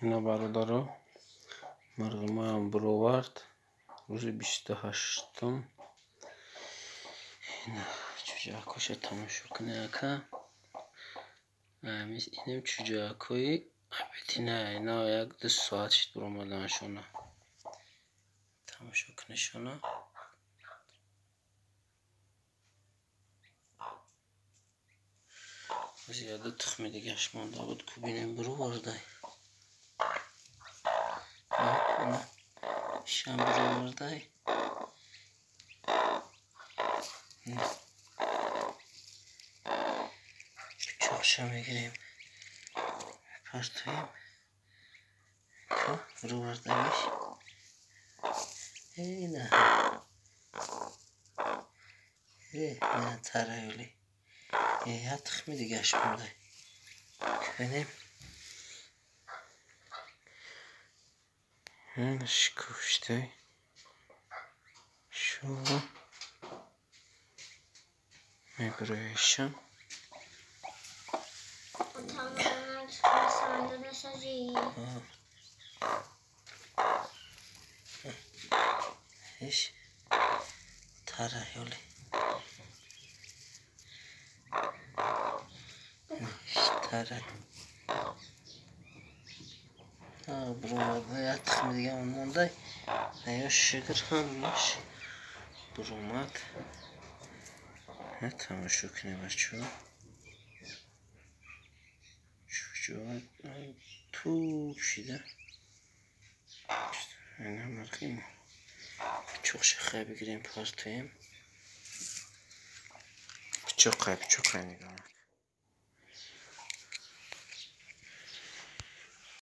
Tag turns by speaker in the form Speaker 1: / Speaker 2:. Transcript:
Speaker 1: اینا برادرها مرغ‌مو هم برآورد روز 28م. اینا چوچکاش تماشا کنه اکا اینم چوچکای البته اینا یک 2 ساعت شد برآمدن شونا تماشا کنه شونا زیاده تخمی دیگهش مانده بود که بینیم برآورده شم برآورده چوچکشو میگیریم پرتویم که برآورده میشه نه نه ترایولی یه تخمی دیگهش مونده که بینیم شکوشته شو میبرویشم ایش ترایولی برآورده یه تخمی دیگه مونده یا شگر همش برآمد تماشا کنیم بچه ها چوچه تو شیده اینه مرغیم چوخش خیلی بگیریم پرتویم چوخه نگاه